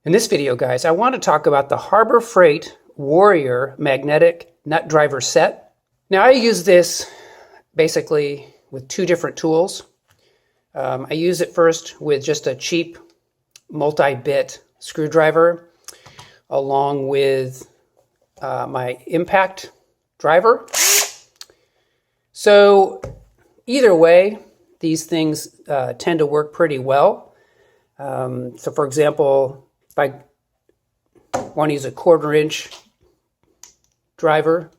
In this video, guys, I want to talk about the Harbor Freight Warrior magnetic nut driver set. Now, I use this basically with two different tools. I use it first with just a cheap multi-bit screwdriver along with my impact driver. So either way, these things tend to work pretty well. So for example, if I want to use a 1/4 inch driver,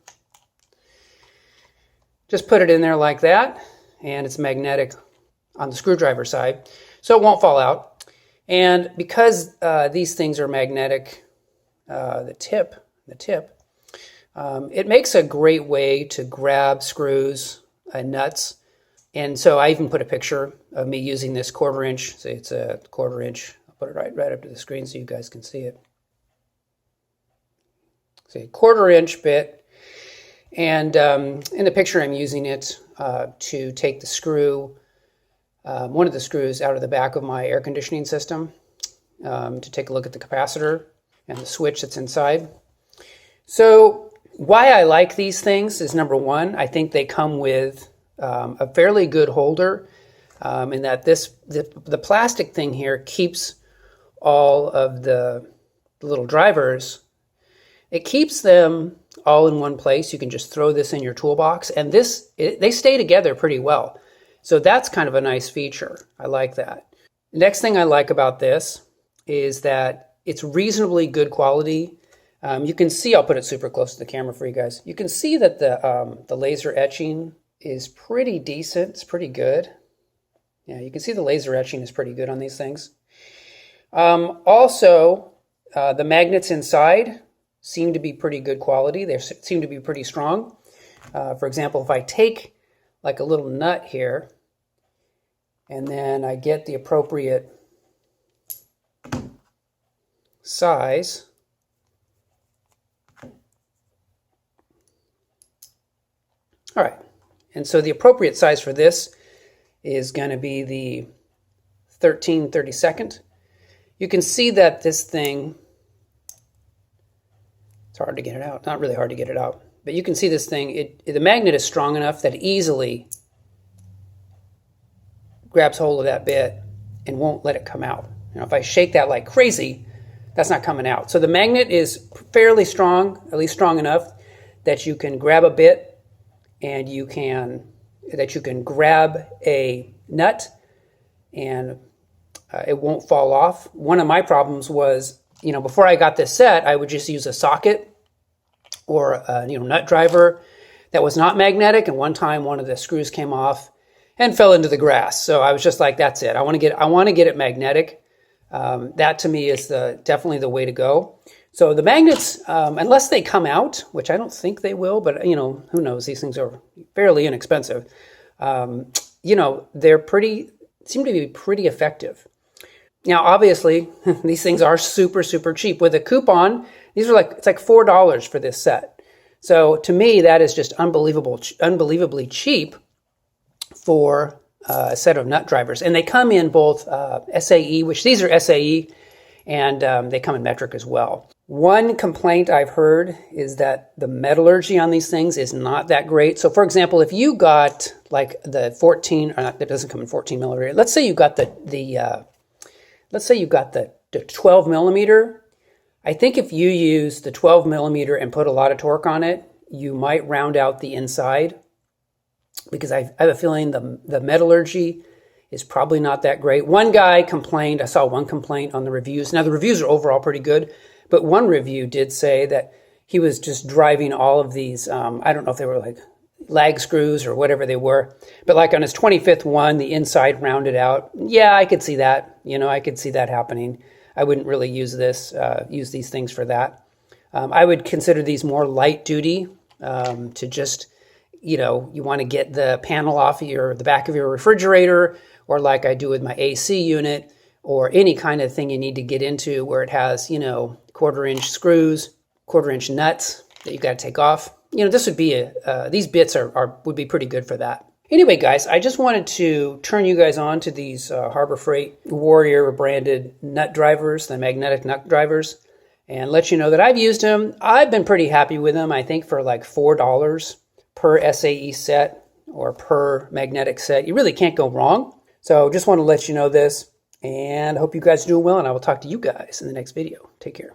just put it in there like that, and it's magnetic on the screwdriver side, so it won't fall out. And because these things are magnetic, the tip, it makes a great way to grab screws and nuts. And so I even put a picture of me using this 1/4 inch. Say it's a 1/4 inch. I'll put it right up to the screen so you guys can see it. See, 1/4 inch bit. And in the picture, I'm using it to take the screw, one of the screws out of the back of my air conditioning system to take a look at the capacitor and the switch that's inside. So why I like these things is, number one, I think they come with a fairly good holder in that the plastic thing here keeps all of the little drivers. It keeps them all in one place. You can just throw this in your toolbox, and they stay together pretty well. So that's kind of a nice feature. I like that. The next thing I like about this is that it's reasonably good quality. You can see, I'll put it super close to the camera for you guys. You can see that the laser etching is pretty decent. It's pretty good. Yeah, you can see the laser etching is pretty good on these things. Also, the magnets inside seem to be pretty good quality. They seem to be pretty strong. For example, if I take like a little nut here, and then I get the appropriate size, all right, and so the appropriate size for this is going to be the 13/32. You can see that this thing, it's hard to get it out. Not really hard to get it out. But you can see this thing, the magnet is strong enough that it easily grabs hold of that bit and won't let it come out. You know, if I shake that like crazy, that's not coming out. So the magnet is fairly strong, at least strong enough that you can grab a bit and you can grab a nut and it won't fall off. One of my problems was, before I got this set, I would just use a socket or a nut driver that was not magnetic. And one time, one of the screws came off and fell into the grass. So I was just like, "That's it. I want to get it magnetic." That to me is definitely the way to go. So the magnets, unless they come out, which I don't think they will, but who knows? These things are fairly inexpensive. They're seem to be pretty effective. Now, obviously, these things are super, super cheap. With a coupon, it's like $4 for this set. So to me, that is just unbelievably cheap for a set of nut drivers. And they come in both SAE, which these are SAE, and they come in metric as well. One complaint I've heard is that the metallurgy on these things is not that great. So for example, if you got like the 14, that doesn't come in 14 millimeter. Let's say you got the 12 millimeter. I think if you use the 12 millimeter and put a lot of torque on it, you might round out the inside, because I have a feeling the metallurgy is probably not that great. One guy complained, I saw one complaint on the reviews. Now the reviews are overall pretty good, but one review did say that he was just driving all of these, I don't know if they were like lag screws or whatever they were, but like on his 25th one, the inside rounded out. Yeah, I could see that. I could see that happening. I wouldn't really use these things for that. I would consider these more light duty to just, you want to get the panel off of the back of your refrigerator, or like I do with my AC unit, or any kind of thing you need to get into where it has, 1/4 inch screws, 1/4 inch nuts that you got to take off. This would be these bits would be pretty good for that. Anyway, guys, I just wanted to turn you guys on to these Harbor Freight Warrior branded nut drivers, the magnetic nut drivers, and let you know that I've used them. I've been pretty happy with them. I think for like $4 per SAE set or per magnetic set, you really can't go wrong. So just want to let you know this, and I hope you guys are doing well, and I will talk to you guys in the next video. Take care.